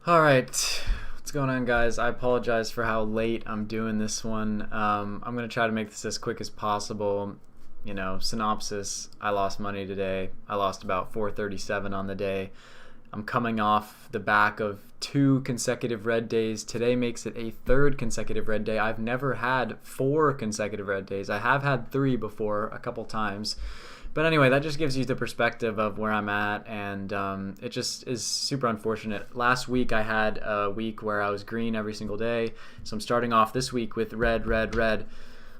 All right, what's going on, guys? I apologize for how late I'm doing this one. I'm gonna try to make this as quick as possible. Synopsis: I lost money today. I lost about 437 on the day. I'm coming off the back of 2 consecutive red days. Today makes it a third consecutive red day. I've never had 4 consecutive red days. I have had 3 before, a couple times. But anyway, that just gives you the perspective of where I'm at, and it just is super unfortunate. Last week I had a week where I was green every single day, so I'm starting off this week with red, red, red,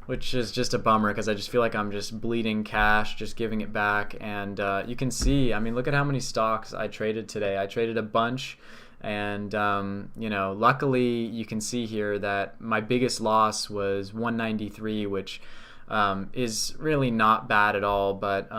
which is just a bummer because I just feel like I'm just bleeding cash, just giving it back. And you can see, I mean, look at how many stocks I traded today. I traded a bunch, and luckily you can see here that my biggest loss was 193, which is really not bad at all. But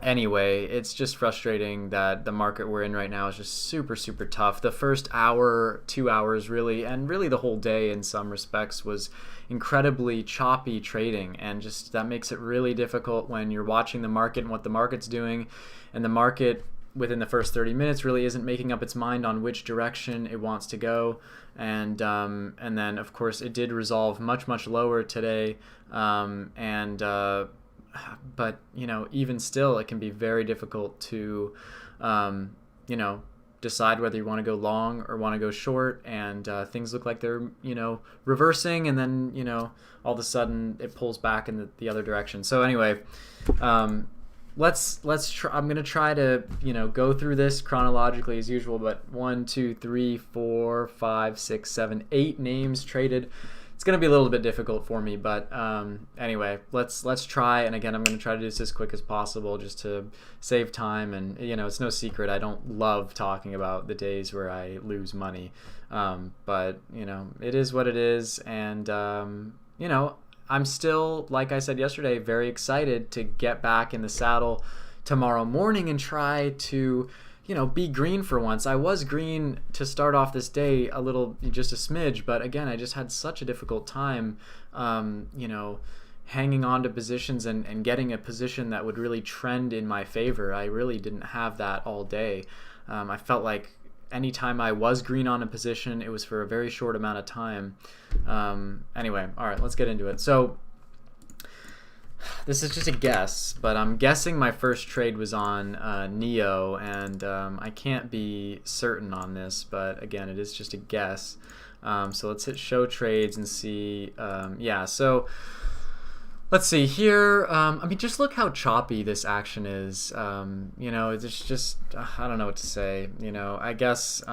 anyway, it's just frustrating that the market we're in right now is just super, super tough. The first hour, 2 hours really, and really the whole day in some respects, was incredibly choppy trading, and just that makes it really difficult when you're watching the market and what the market's doing, and the market within the first 30 minutes really isn't making up its mind on which direction it wants to go. And then of course it did resolve much, much lower today, but even still, it can be very difficult to decide whether you want to go long or want to go short, and things look like they're reversing, and then all of a sudden it pulls back in the other direction. So anyway, let's try. I'm gonna try to go through this chronologically as usual, but 1, 2, 3, 4, 5, 6, 7, 8 names traded. It's gonna be a little bit difficult for me, but anyway, let's try. And again, I'm gonna try to do this as quick as possible just to save time. And it's no secret I don't love talking about the days where I lose money, but it is what it is. And I'm still, like I said yesterday, very excited to get back in the saddle tomorrow morning and try to be green for once. I was green to start off this day a little, just a smidge, but again, I just had such a difficult time, hanging on to positions and getting a position that would really trend in my favor. I really didn't have that all day. I felt like anytime I was green on a position, it was for a very short amount of time. Anyway, all right, let's get into it. So this is just a guess, but I'm guessing my first trade was on NEO, and I can't be certain on this, but again, it is just a guess. So let's hit show trades and see. Yeah, so let's see here. I mean, just look how choppy this action is. It's just, I don't know what to say. I guess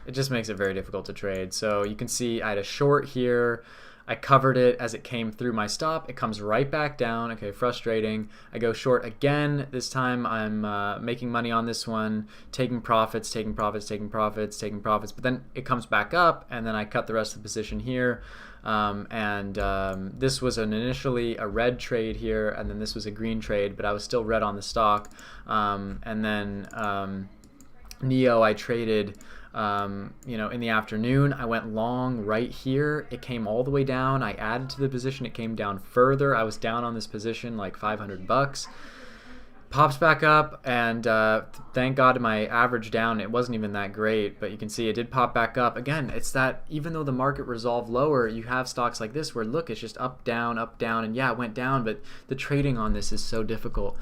it just makes it very difficult to trade. So you can see I had a short here. I covered it as it came through my stop. It comes right back down. Okay, frustrating. I go short again. This time I'm making money on this one, taking profits, taking profits, taking profits, taking profits. But then it comes back up, and then I cut the rest of the position here. This was initially a red trade here, and then this was a green trade, but I was still red on the stock. And then NEO I traded in the afternoon. I went long right here. It came all the way down. I added to the position. It came down further. I was down on this position like $500. Pops back up, and thank God my average down, it wasn't even that great, but you can see it did pop back up. Again, it's that even though the market resolved lower, you have stocks like this where look, it's just up, down, and yeah, it went down, but the trading on this is so difficult.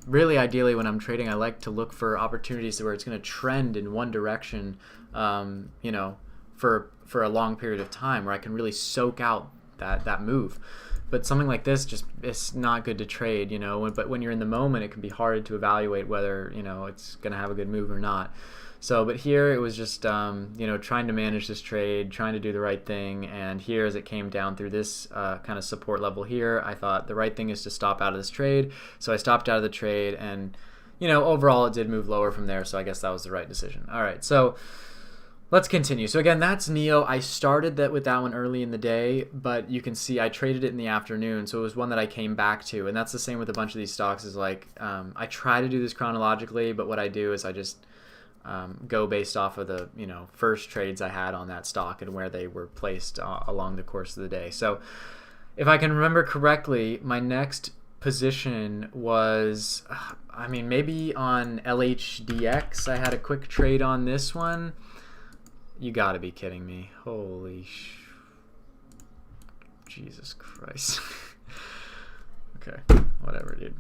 Really, ideally, when I'm trading, I like to look for opportunities where it's going to trend in one direction, for a long period of time, where I can really soak out that move. But something like this, just, it's not good to trade, but when you're in the moment, it can be hard to evaluate whether, it's going to have a good move or not. So, but here it was just, trying to manage this trade, trying to do the right thing. And here, as it came down through this kind of support level here, I thought the right thing is to stop out of this trade. So I stopped out of the trade, and, overall it did move lower from there. So I guess that was the right decision. All right, so let's continue. So again, that's NEO. I started with that one early in the day, but you can see I traded it in the afternoon, so it was one that I came back to. And that's the same with a bunch of these stocks. Is like I try to do this chronologically, but what I do is I just go based off of the first trades I had on that stock and where they were placed along the course of the day. So if I can remember correctly, my next position was I mean, maybe on LHDX I had a quick trade on this one. You gotta be kidding me. Holy Jesus Christ. Okay, whatever, dude.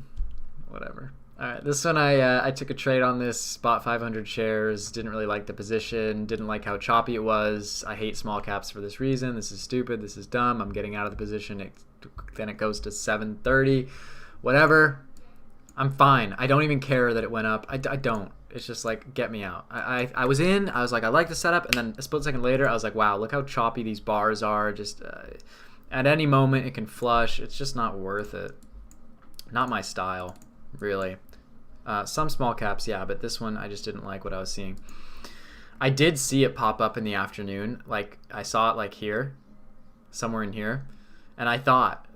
Whatever. Alright, this one I took a trade on this, bought 500 shares, didn't really like the position, didn't like how choppy it was. I hate small caps for this reason. This is stupid, this is dumb. I'm getting out of the position. Then it goes to 730. Whatever. I'm fine. I don't even care that it went up. I don't. It's just like, get me out. I was in. I was like, I like the setup. And then a split second later, I was like, wow, look how choppy these bars are. Just at any moment, it can flush. It's just not worth it. Not my style, really. Some small caps, yeah, but this one, I just didn't like what I was seeing. I did see it pop up in the afternoon. Like, I saw it like here, somewhere in here. And I thought,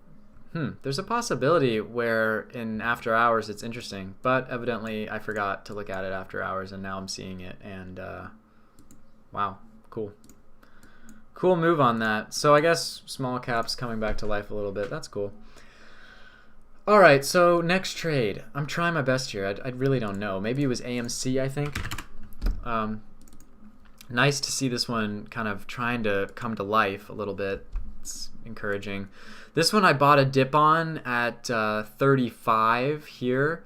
there's a possibility where in after hours it's interesting, but evidently I forgot to look at it after hours, and now I'm seeing it, and wow, cool move on that. So I guess small caps coming back to life a little bit. That's cool. All right, so next trade. I'm trying my best here. I really don't know. Maybe it was AMC, I think. Nice to see this one kind of trying to come to life a little bit. It's encouraging. This one I bought a dip on at 35 here.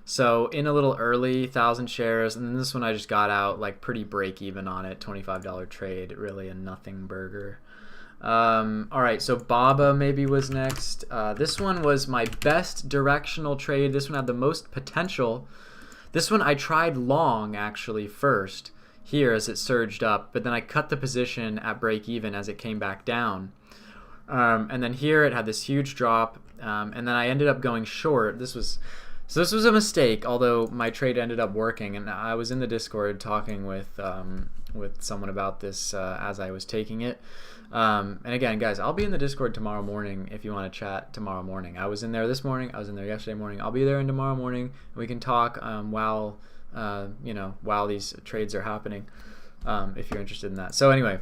So in a little early, 1,000 shares. And then this one I just got out like pretty break even on it. $25 trade, really a nothing burger. All right, so BABA maybe was next. This one was my best directional trade. This one had the most potential. This one I tried long actually first here as it surged up, but then I cut the position at break even as it came back down. And then here it had this huge drop, and then I ended up going short. This was a mistake, although my trade ended up working, and I was in the Discord talking with someone about this as I was taking it. And again, guys, I'll be in the Discord tomorrow morning if you want to chat tomorrow morning. I was in there this morning. I was in there yesterday morning. I'll be there tomorrow morning, and we can talk while these trades are happening, if you're interested in that. So anyway.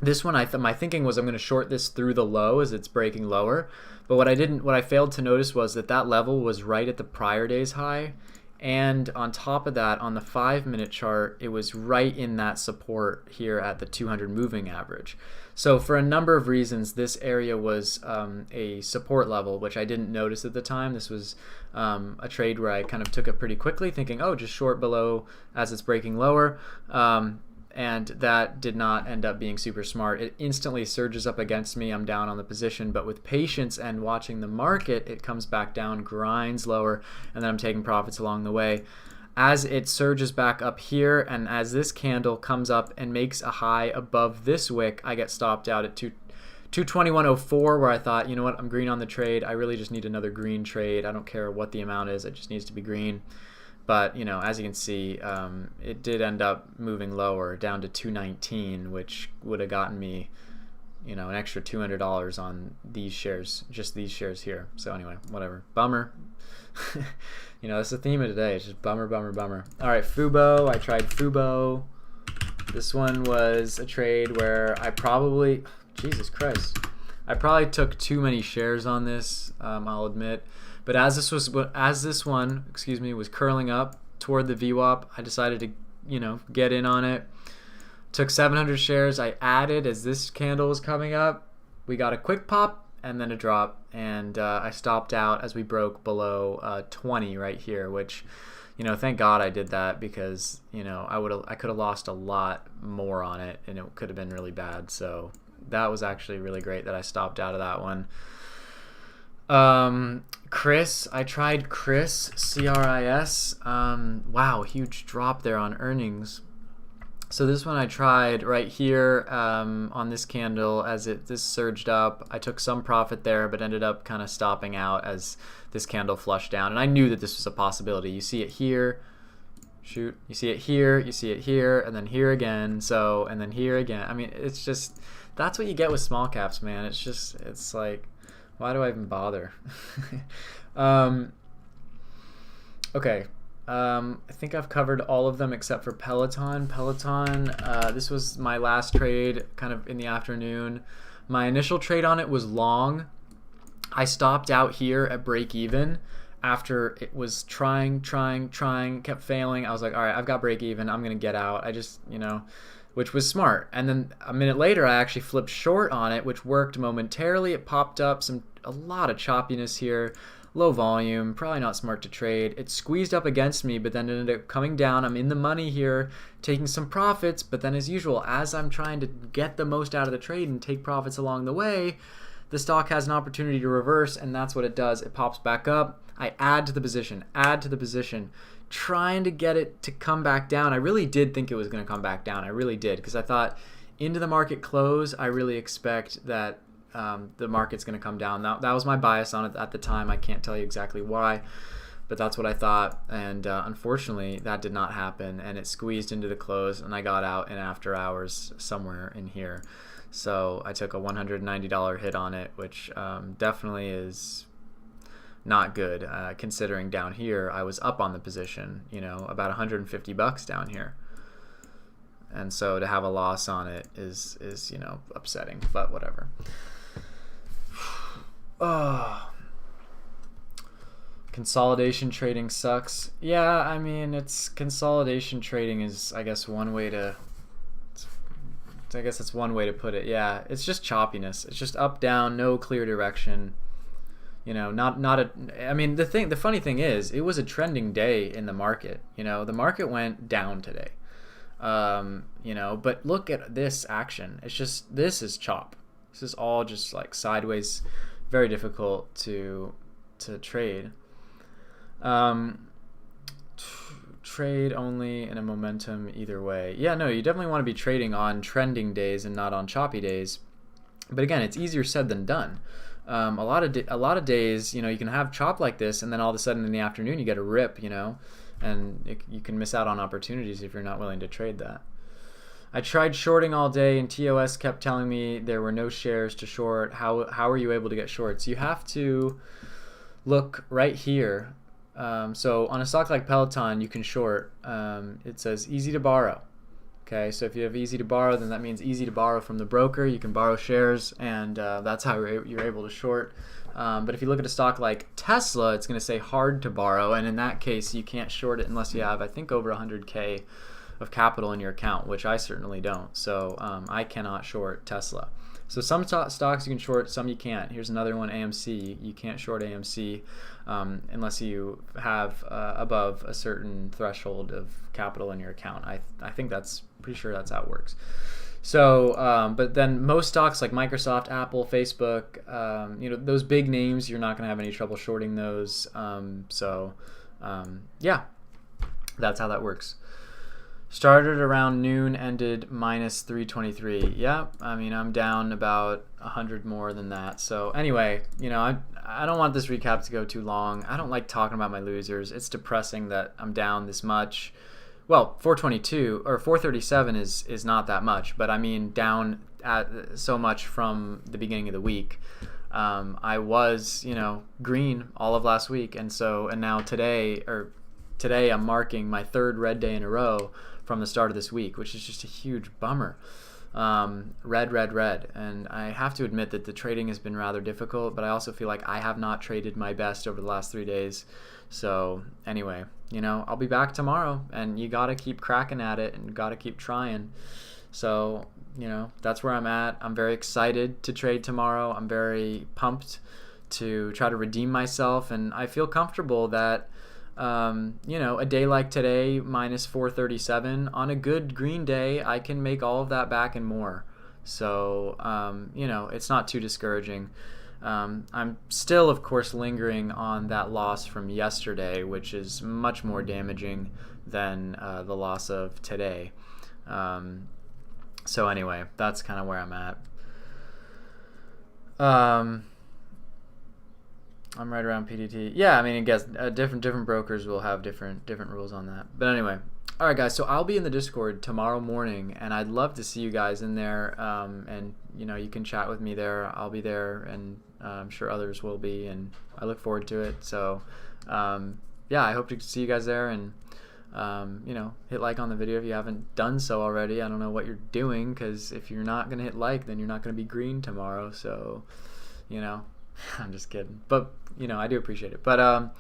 This one, my thinking was I'm going to short this through the low as it's breaking lower. But what I failed to notice was that level was right at the prior day's high. And on top of that, on the 5-minute chart, it was right in that support here at the 200 moving average. So for a number of reasons, this area was a support level, which I didn't notice at the time. This was a trade where I kind of took it pretty quickly, thinking, oh, just short below as it's breaking lower. And that did not end up being super smart. It instantly surges up against me. I'm down on the position, but with patience and watching the market, it comes back down, grinds lower, and then I'm taking profits along the way. As it surges back up here, and as this candle comes up and makes a high above this wick, I get stopped out at 221.04, where I thought, you know what, I'm green on the trade. I really just need another green trade. I don't care what the amount is. It just needs to be green. But, you know, as you can see, it did end up moving lower down to 219, which would have gotten me, you know, an extra $200 on these shares, just these shares here. So anyway, whatever. Bummer. You know, that's the theme of today. It's just bummer, bummer, bummer. All right, FUBO. I tried FUBO. This one was a trade where I probably, Jesus Christ, I probably took too many shares on this, I'll admit. But as this one was curling up toward the VWAP, I decided to, you know, get in on it. Took 700 shares. I added as this candle was coming up. We got a quick pop and then a drop, and I stopped out as we broke below 20 right here, which, you know, thank God I did that, because, you know, I could have lost a lot more on it, and it could have been really bad. So that was actually really great that I stopped out of that one. Chris, I tried Chris, CRIS. Wow, huge drop there on earnings. So this one I tried right here on this candle as this surged up. I took some profit there, but ended up kind of stopping out as this candle flushed down. And I knew that this was a possibility. You see it here, shoot. You see it here, you see it here, and then here again. So, and then here again. I mean, it's just, that's what you get with small caps, man. It's just, it's like, why do I even bother? Okay. I think I've covered all of them except for Peloton. This was my last trade kind of in the afternoon. My initial trade on it was long. I stopped out here at break even, after it was trying, kept failing, I was like, all right, I've got break even. I'm going to get out. I just, which was smart. And then a minute later, I actually flipped short on it, which worked momentarily. It popped up a lot of choppiness here, low volume, probably not smart to trade. It squeezed up against me, but then ended up coming down. I'm in the money here, taking some profits. But then as usual, as I'm trying to get the most out of the trade and take profits along the way, the stock has an opportunity to reverse, and that's what it does. It pops back up. I add to the position, trying to get it to come back down. I really did think it was going to come back down. I really did, because I thought into the market close, I really expect that the market's going to come down. That was my bias on it at the time. I can't tell you exactly why, but that's what I thought. And unfortunately, that did not happen, and it squeezed into the close, and I got out in after hours somewhere in here. So I took a $190 hit on it, which definitely is not good, considering down here I was up on the position, about $150 down here. And so to have a loss on it is upsetting, but whatever. Oh, consolidation trading sucks. Yeah, I mean, consolidation trading is, I guess, one way to put it. Yeah, it's just choppiness. It's just up, down, no clear direction. The funny thing is, it was a trending day in the market. The market went down today. But look at this action. This is chop. This is all just like sideways, very difficult to trade. Trade only in a momentum either way. Yeah, no, you definitely want to be trading on trending days and not on choppy days. But again, it's easier said than done. A lot of days, you can have chop like this, and then all of a sudden in the afternoon you get a rip, and you can miss out on opportunities if you're not willing to trade that. I tried shorting all day, and TOS kept telling me there were no shares to short. How are you able to get shorts? You have to look right here. So on a stock like Peloton, you can short. It says easy to borrow. Okay, so if you have easy to borrow, then that means easy to borrow from the broker. You can borrow shares, and that's how you're able to short. But if you look at a stock like Tesla, it's going to say hard to borrow, and in that case, you can't short it unless you have, I think, over 100K of capital in your account, which I certainly don't. So I cannot short Tesla. So some stocks you can short, some you can't. Here's another one, AMC. You can't short AMC unless you have above a certain threshold of capital in your account. I think that's pretty sure that's how it works. So, but then most stocks like Microsoft, Apple, Facebook, those big names, you're not going to have any trouble shorting those. Yeah, that's how that works. Started around noon, ended minus 323. Yeah, I mean, I'm down about 100 more than that. So anyway, I don't want this recap to go too long. I don't like talking about my losers. It's depressing that I'm down this much. Well, 422 or 437 is not that much, but I mean down at so much from the beginning of the week. I was, green all of last week, and now today I'm marking my third red day in a row from the start of this week, which is just a huge bummer. Red, and I have to admit that the trading has been rather difficult, but I also feel like I have not traded my best over the last 3 days. So anyway, I'll be back tomorrow, and you gotta keep cracking at it and gotta keep trying. So that's where I'm at. I'm very excited to trade tomorrow. I'm very pumped to try to redeem myself, and I feel comfortable that a day like today, minus 437, on a good green day, I can make all of that back and more. So, it's not too discouraging. I'm still, of course, lingering on that loss from yesterday, which is much more damaging than the loss of today. So anyway, that's kind of where I'm at. I'm right around PDT. Yeah, I mean, I guess different brokers will have different rules on that. But anyway, all right, guys. So I'll be in the Discord tomorrow morning, and I'd love to see you guys in there. And you can chat with me there. I'll be there, and I'm sure others will be, and I look forward to it. So, yeah, I hope to see you guys there, and hit like on the video if you haven't done so already. I don't know what you're doing, because if you're not gonna hit like, then you're not gonna be green tomorrow. So, I'm just kidding, but I do appreciate it. But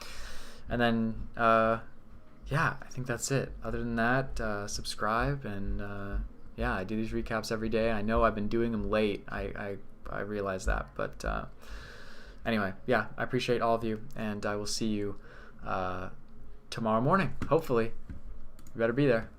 And then, yeah, I think that's it. Other than that, subscribe, and yeah, I do these recaps every day. I know I've been doing them late. I realize that, but anyway, yeah, I appreciate all of you, and I will see you tomorrow morning. Hopefully, you better be there.